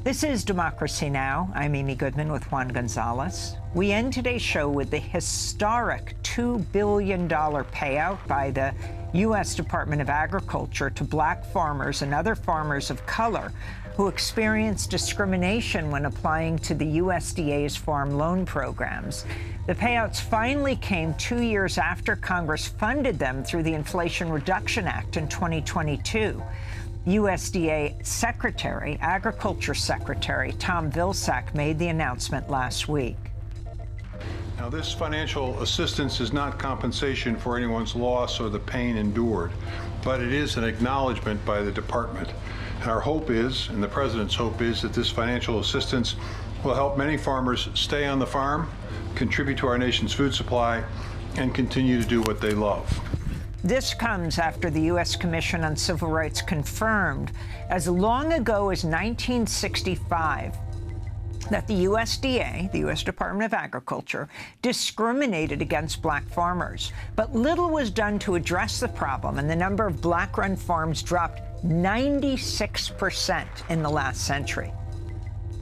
This is Democracy Now! I'm Amy Goodman with Juan Gonzalez. We end today's show with the historic $2 billion payout by the U.S. Department of Agriculture to black farmers and other farmers of color who experienced discrimination when applying to the USDA's farm loan programs. The payouts finally came 2 years after Congress funded them through the Inflation Reduction Act in 2022. USDA Secretary, Agriculture Secretary Tom Vilsack made the announcement last week. Now, this financial assistance is not compensation for anyone's loss or the pain endured, but it is an acknowledgement by the department. Our hope is, and the president's hope is, that this financial assistance will help many farmers stay on the farm, contribute to our nation's food supply, and continue to do what they love. This comes after the U.S. Commission on Civil Rights confirmed as long ago as 1965 that the USDA, the U.S. Department of Agriculture, discriminated against black farmers. But little was done to address the problem, and the number of black-run farms dropped 96% in the last century.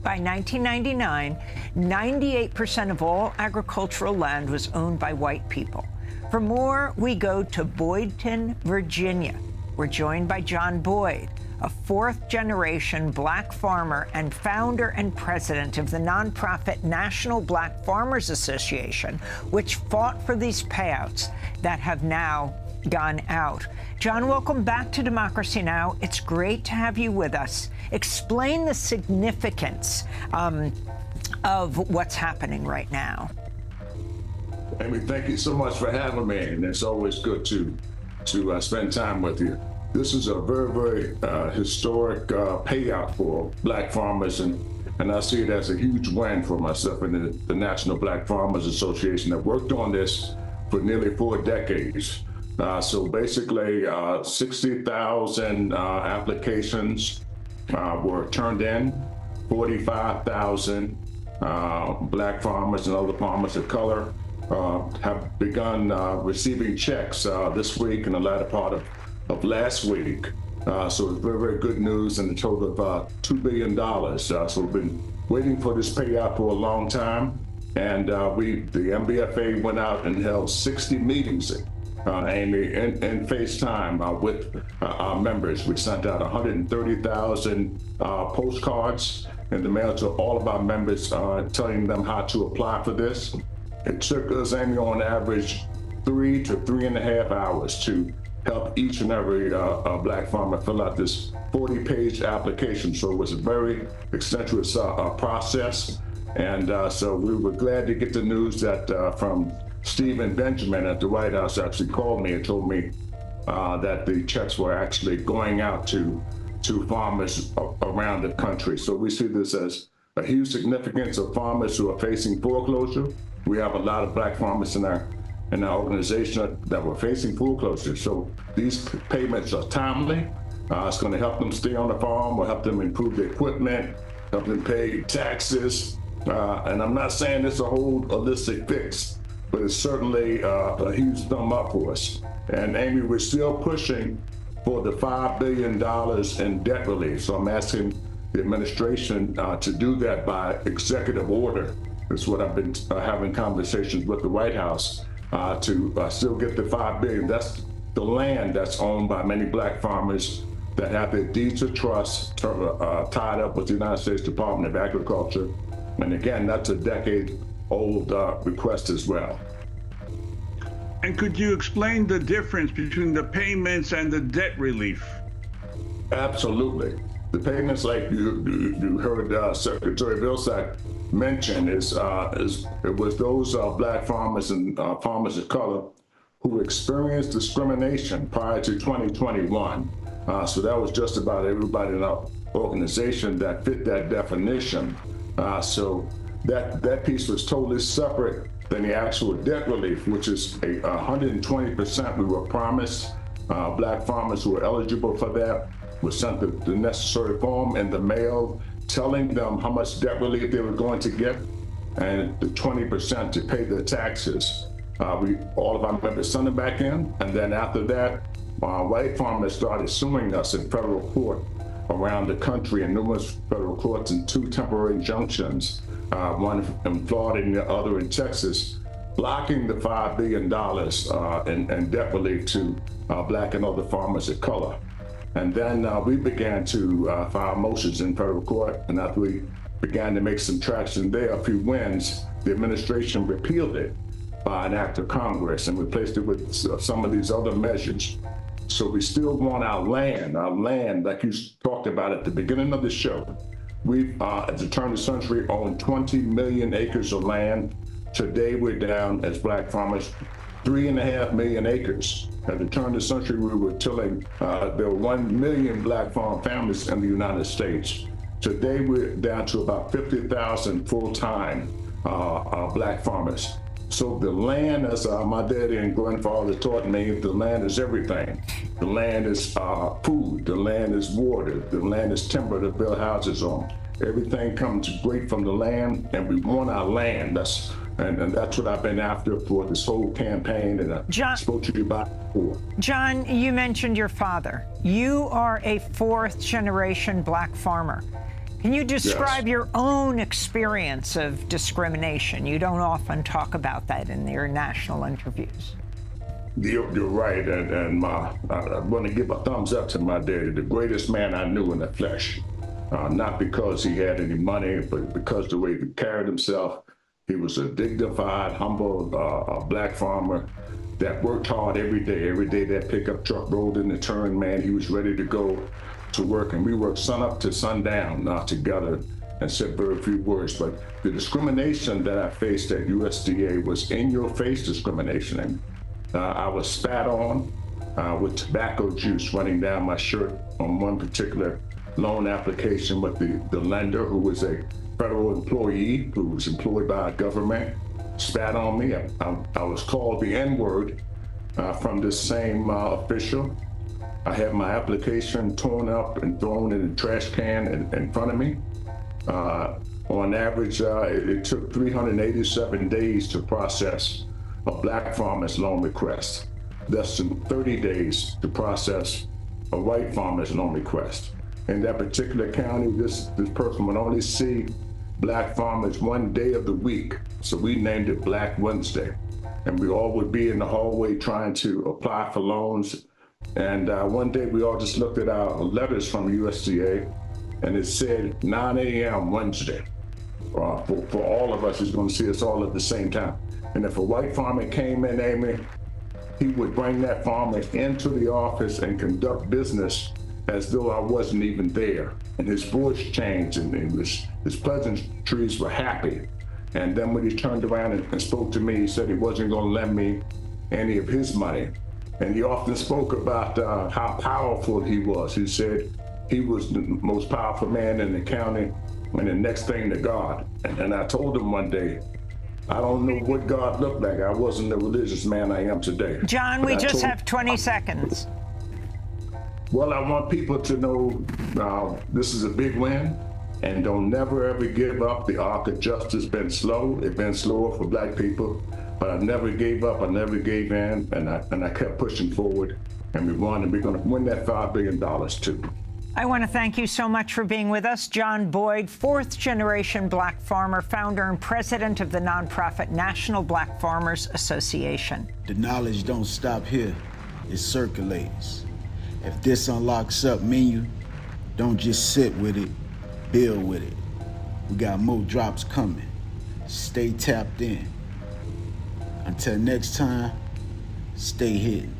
By 1999, 98% of all agricultural land was owned by white people. For more, we go to Boydton, Virginia. We're joined by John Boyd, a fourth-generation black farmer and founder and president of the nonprofit National Black Farmers Association, which fought for these payouts that have now gone out. John, welcome back to Democracy Now! It's great to have you with us. Explain the significance of what's happening right now. Amy, thank you so much for having me, and it's always good to spend time with you. This is a very, very historic payout for black farmers, and I see it as a huge win for myself and the National Black Farmers Association that worked on this for nearly 4 decades. So basically, 60,000 applications were turned in, 45,000 black farmers and other farmers of color have begun receiving checks this week and the latter part of last week. So it's very, very good news, and a total of $2 billion. So we've been waiting for this payout for a long time. And the NBFA went out and held 60 meetings, Amy, in FaceTime with our members. We sent out 130,000 postcards in the mail to all of our members, telling them how to apply for this. It took us, Amy, on average 3 to 3.5 hours to help each and every black farmer fill out this 40-page application. So it was a very extensive process. And so we were glad to get the news that from Stephen Benjamin at the White House actually called me and told me that the checks were actually going out to farmers around the country. So we see this as a huge significance of farmers who are facing foreclosure. We have a lot of black farmers in our organization that were facing foreclosure. So these payments are timely. It's going to help them stay on the farm, will help them improve their equipment, help them pay taxes. And I'm not saying it's a whole holistic fix, but it's certainly a huge thumb up for us. And Amy, we're still pushing for the $5 billion in debt relief. So I'm asking the administration to do that by executive order. That's what I've been having conversations with the White House to still get the $5 billion. That's the land that's owned by many black farmers that have their deeds of trust tied up with the United States Department of Agriculture. And again, that's a decade-old request as well. And could you explain the difference between the payments and the debt relief? Absolutely. The payments, like you heard Secretary Vilsack mention, it was those black farmers and farmers of color who experienced discrimination prior to 2021. So that was just about everybody in our organization that fit that definition. So that piece was totally separate than the actual debt relief, which is 120% we were promised. Black farmers who were eligible for that were sent the necessary form in the mail telling them how much debt relief they were going to get and the 20% to pay their taxes. All of our members sent it back in, and then after that, white farmers started suing us in federal court around the country in numerous federal courts and 2 temporary injunctions, one in Florida and the other in Texas, blocking the $5 billion in debt relief to Black and other farmers of color. And then we began to file motions in federal court, and after we began to make some traction there, a few wins, the administration repealed it by an act of Congress and replaced it with some of these other measures. So we still want our land, like you talked about at the beginning of the show. We've, at the turn of the century, owned 20 million acres of land. Today, we're down, as Black farmers, 3.5 million acres. At the turn of the century, we were tilling, there were 1 million Black farm families in the United States. Today, we're down to about 50,000 full-time Black farmers. So the land, as my daddy and grandfather taught me, the land is everything. The land is food, the land is water, the land is timber to build houses on. Everything comes great from the land, and we want our land. And that's what I've been after for this whole campaign, and I spoke to you about before. John, you mentioned your father. You are a 4th-generation Black farmer. Can you describe your own experience of discrimination? You don't often talk about that in your national interviews. You're right, and I want to give a thumbs up to my daddy, the greatest man I knew in the flesh. Not because he had any money, but because the way he carried himself. He was a dignified, humble Black farmer that worked hard every day. Every day that pickup truck rolled in the turn, man, he was ready to go to work, and we worked sun up to sundown together and said very few words. But the discrimination that I faced at USDA was in-your-face discrimination. And I was spat on with tobacco juice running down my shirt on one particular loan application with the lender, who was a federal employee who was employed by a government, spat on me. I was called the N-word from this same official. I had my application torn up and thrown in a trash can in front of me. On average, it took 387 days to process a Black farmer's loan request, less than 30 days to process a white farmer's loan request. In that particular county, this person would only see Black farmers one day of the week, so we named it Black Wednesday. And we all would be in the hallway trying to apply for loans. And one day we all just looked at our letters from USDA, and it said 9 a.m. Wednesday. For all of us, who's going to see us all at the same time. And if a white farmer came in, Amy, he would bring that farmer into the office and conduct business as though I wasn't even there. And his voice changed, and his pleasantries were happy. And then when he turned around and spoke to me, he said he wasn't going to lend me any of his money. And he often spoke about how powerful he was. He said he was the most powerful man in the county, and the next thing to God. And I told him one day, I don't know what God looked like. I wasn't the religious man I am today. John, we just have 20 seconds. Well, I want people to know this is a big win, and don't never ever give up. The arc of justice been slow. It's been slower for Black people, but I never gave up. I never gave in, and I kept pushing forward, and we won, and we're going to win that $5 billion too. I want to thank you so much for being with us. John Boyd, 4th-generation Black farmer, founder and president of the nonprofit National Black Farmers Association. The knowledge don't stop here. It circulates. If this unlocks up menu, don't just sit with it, build with it. We got more drops coming. Stay tapped in. Until next time, stay hidden.